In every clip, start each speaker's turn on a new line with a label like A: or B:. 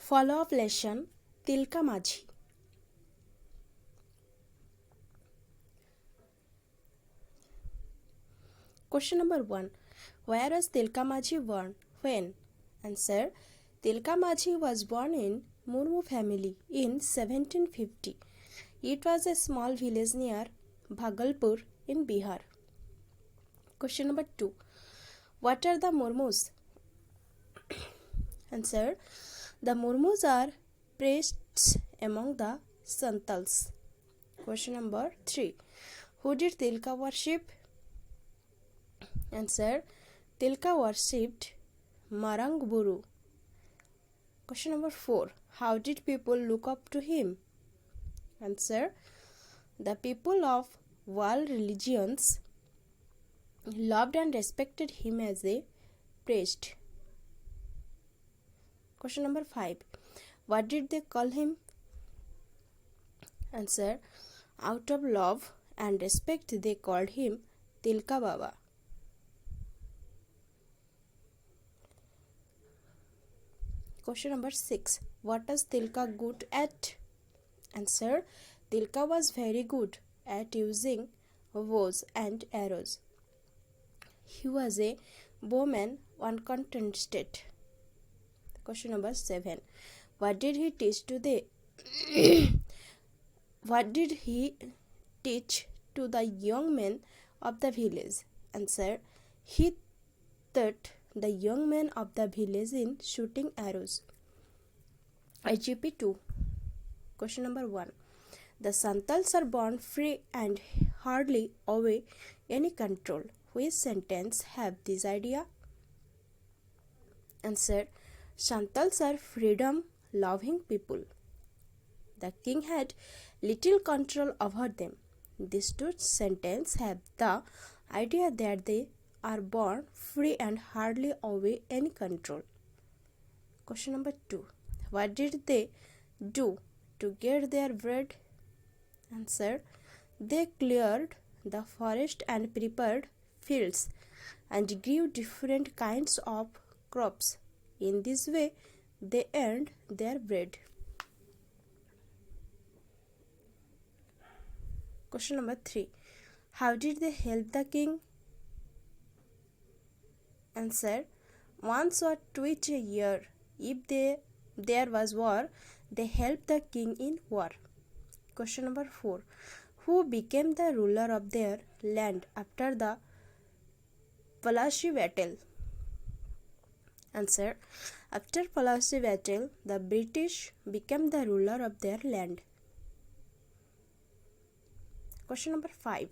A: Follow-up lesson Tilka Majhi. Question number 1. Where was Tilka Majhi born? When? Answer. Tilka Majhi was born in Murmu family in 1750. It was a small village near Bhagalpur in Bihar. Question number 2. What are the Murmus? Answer. The Murmus are priests among the Santals. Question number 3. Who did Tilka worship? Answer. Tilka worshipped Marangburu. Question number 4. How did people look up to him? Answer. The people of all religions loved and respected him as a priest. Question number 5. What did they call him? Answer. Out of love and respect they called him Tilka Baba. Question number 6. What was Tilka good at? Answer. Tilka was very good at using bows and arrows. He was a bowman uncontested. Question number 7. What did he teach to the What did he teach to the young men of the village? Answer. He taught the young men of the village in shooting arrows. SGP 2. Question number 1. The Santals are born free and hardly obey any control. Which sentence have this idea? Answer. Santals are freedom-loving people. The king had little control over them. These two sentences have the idea that they are born free and hardly obey any control. Question number 2. What did they do to get their bread? Answer. They cleared the forest and prepared fields and grew different kinds of crops. In this way, they earned their bread. Question number 3. How did they help the king? Answer. Once or twice a year, if there was war, they helped the king in war. Question number 4. Who became the ruler of their land after the Plassey battle? Answer. After Plassey battle, the British became the ruler of their land. Question number 5.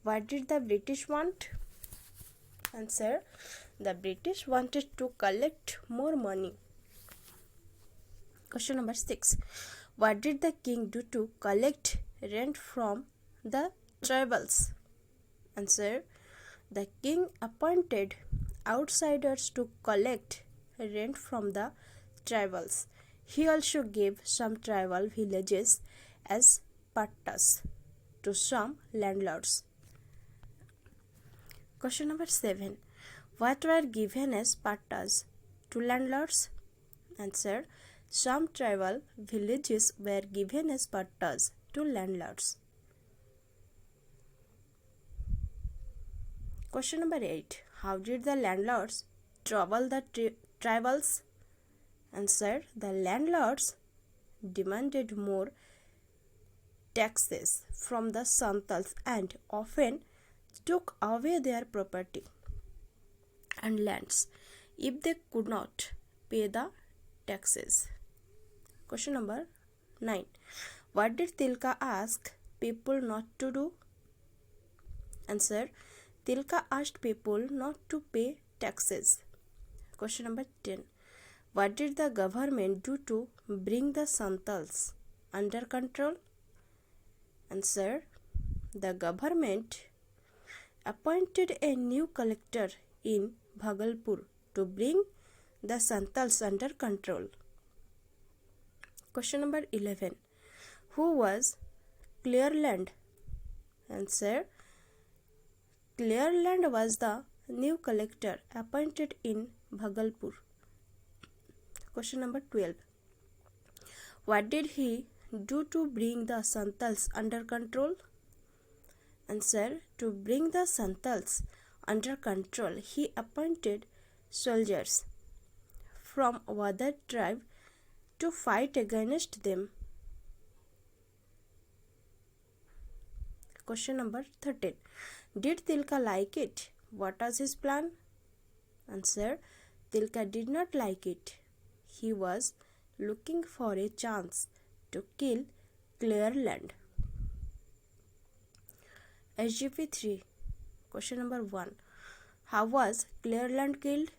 A: What did the British want? Answer. The British wanted to collect more money. Question number 6. What did the king do to collect rent from the tribals? Answer. The king appointed outsiders to collect rent from the tribals. He also gave some tribal villages as pattas to some landlords. Question number 7. What were given as pattas to landlords? Answer. Some tribal villages were given as pattas to landlords. Question number 8. How did the landlords trouble the tribals? Answer. The landlords demanded more taxes from the Santals and often took away their property and lands if they could not pay the taxes. Question number 9. What did Tilka ask people not to do? Answer. Tilka asked people not to pay taxes. Question number 10. What did the government do to bring the Santals under control? Answer. The government appointed a new collector in Bhagalpur to bring the Santals under control. Question number 11. Who was Clearland? Answer. Clearland was the new collector appointed in Bhagalpur. Question number 12. What did he do to bring the Santals under control? Answer. To bring the Santals under control, he appointed soldiers from other tribe to fight against them. Question number 13. Did Tilka like it? What was his plan? Answer. Tilka did not like it. He was looking for a chance to kill Clearland. SGP 3. Question number 1. How was Clearland killed?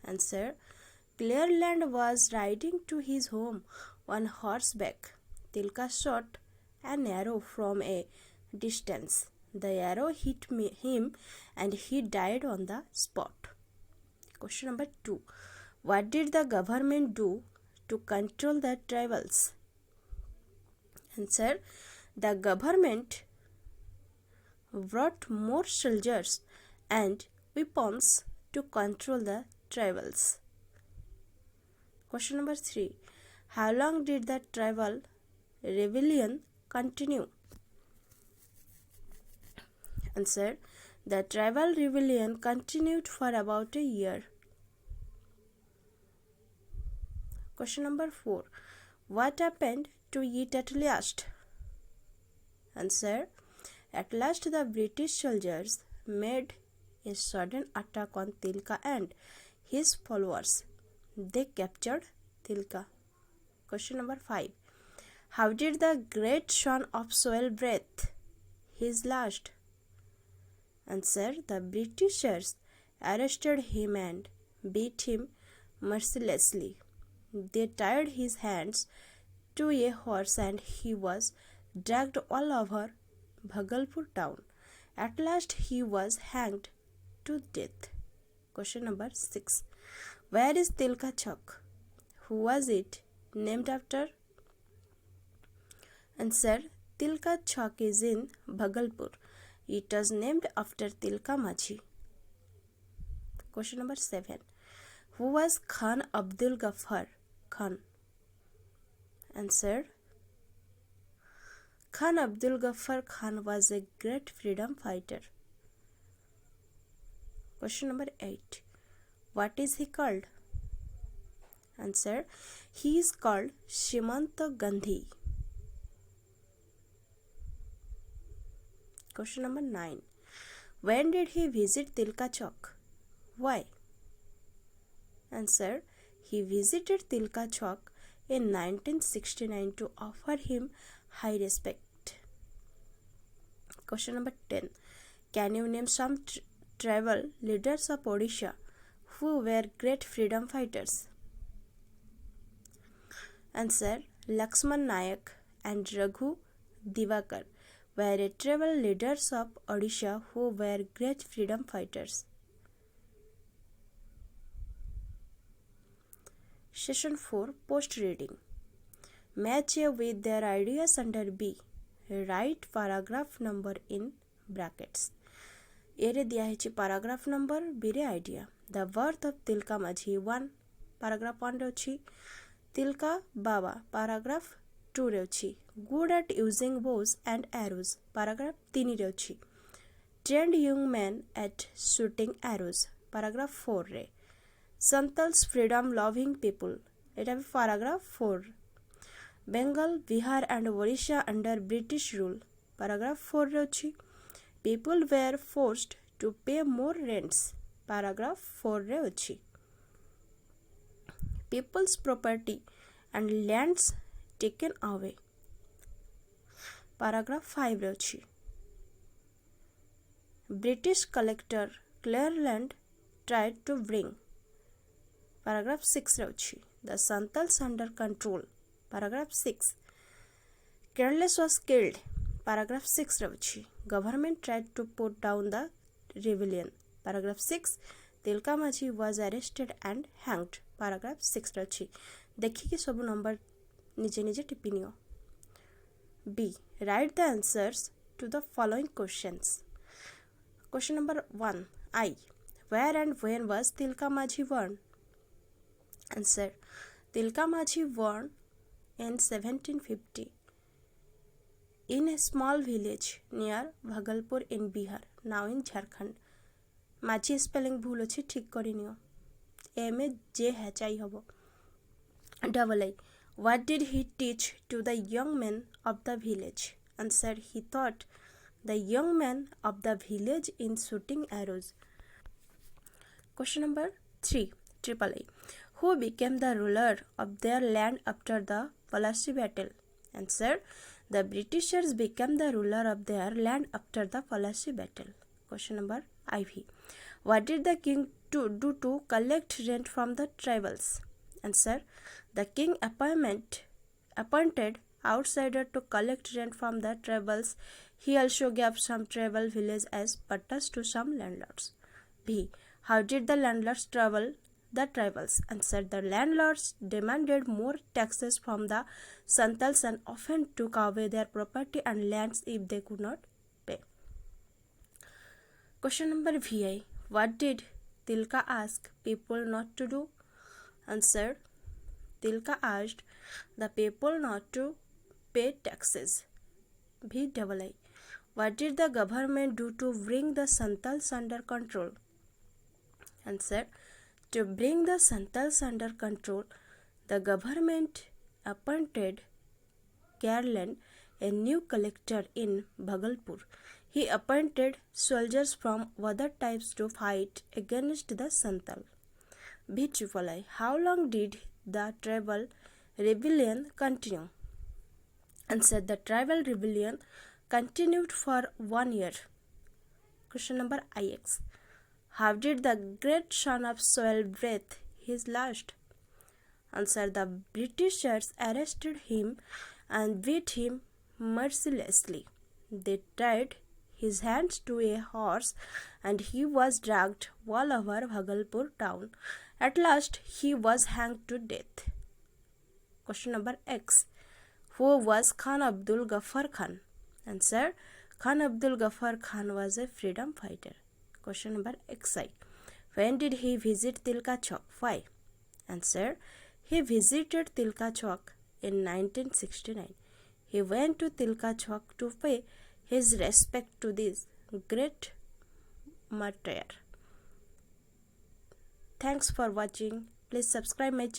A: Answer. Clearland was riding to his home on horseback. Tilka shot an arrow from a distance. The arrow hit him and he died on the spot. Question number 2. What did the government do to control the tribals? Answer. The government brought more soldiers and weapons to control the tribals. Question number 3. How long did the tribal rebellion continue? Answer. The tribal rebellion continued for about a year. Question number 4. What happened to it at last? Answer. At last the British soldiers made a sudden attack on Tilka and his followers. They captured Tilka. Question number 5. How did the great son of Soil breathe his last? Answer. The Britishers arrested him and beat him mercilessly. They tied his hands to a horse and he was dragged all over Bhagalpur town. At last he was hanged to death. Question number 6. Where is Tilka Chowk? Who was it named after? Answer. Tilka Chowk is in Bhagalpur. It was named after Tilka Majhi. Question number 7. Who was Khan Abdul Ghaffar Khan? Answer. Khan Abdul Ghaffar Khan was a great freedom fighter. Question number 8. What is he called? Answer. He is called Shrimanta Gandhi. Question number 9. When did he visit Tilka Chowk? Why? Answer. He visited Tilka Chowk in 1969 to offer him high respect. Question number 10. Can you name some tribal leaders of Odisha who were great freedom fighters? Answer. Lakshman Nayak and Raghu Divakar were tribal leaders of Odisha who were great freedom fighters. Session 4. Post reading. Match A with their ideas under B. Write paragraph number in brackets. A रे दिया है paragraph number, B रे idea. The birth of Tilka Majhi 1. Paragraph 1 रे अछि. Tilka Baba. Paragraph 2 रे अछि. Good at using bows and arrows. Paragraph 3 रे अछि. Trained young men at shooting arrows. Paragraph 4 रे. Santals freedom loving people. এটা paragraph 4. Bengal, Bihar and Odisha under British rule. Paragraph 4 ରେ ଅଛି. People were forced to pay more rents. Paragraph 4 ରେ ଅଛି. People's property and lands taken away. Paragraph 5 ରେ ଅଛି. British collector Clearland tried to bring. Paragraph 6 ରେ ଅଛି. The Santals under control. Paragraph 6. Careless was killed. Paragraph 6 ରେ ଅଛି. Government tried to put down the rebellion. Paragraph 6. Tilka Majhi was arrested and hanged. Paragraph 6 ରେ ଅଛି. देखिए सब number निजे निजे टिपी neo. B. Write the answers to the following questions. Question number 1. I. Where and when was Tilka Majhi born? Answer. Tilka Majhi born in 1750 in a small village near Bhagalpur in Bihar, now in Jharkhand. माझी spelling भूल अच्छे ठीक करी neo M A जे है चाहिए हबो double I what did he teach to the young man of the village answer he thought the young man of the village in shooting arrows question number 3 triple I who became the ruler of their land after the Plassey battle answer the Britishers became the ruler of their land after the Plassey battle question number IV. What did the king do to collect rent from the tribals? Answer. The king appointed outsider to collect rent from the tribals. He also gave some tribal village as pattas to some landlords. B. How did the landlords trouble the tribals? Answer. The landlords demanded more taxes from the santals and often took away their property and lands if they could not pay. Question number VI. What did Tilka ask people not to do? Answer. Tilka asked the people not to pay taxes. VII. What did the government do to bring the Santals under control? Answer. To bring the Santals under control, the government appointed Garland, a new collector in Bhagalpur. He appointed soldiers from other types to fight against the Santal. VIII. How long did the tribal rebellion continue? Answer. The tribal rebellion continued for 1 year. Question number IX. How did the great son of soil breathe his last? Answer. The Britishers arrested him and beat him mercilessly. They tied his hands to a horse and he was dragged all over Bhagalpur town. At last he was hanged to death. Question number X. Who was Khan Abdul Ghaffar Khan? Answer. Khan Abdul Ghaffar Khan was a freedom fighter. Question number XI. When did he visit Tilka Chowk? Why? Answer. He visited Tilka Chowk in 1969. He went to Tilka Chowk to pay his respect to this great martyr. Thanks for watching. Please subscribe my channel.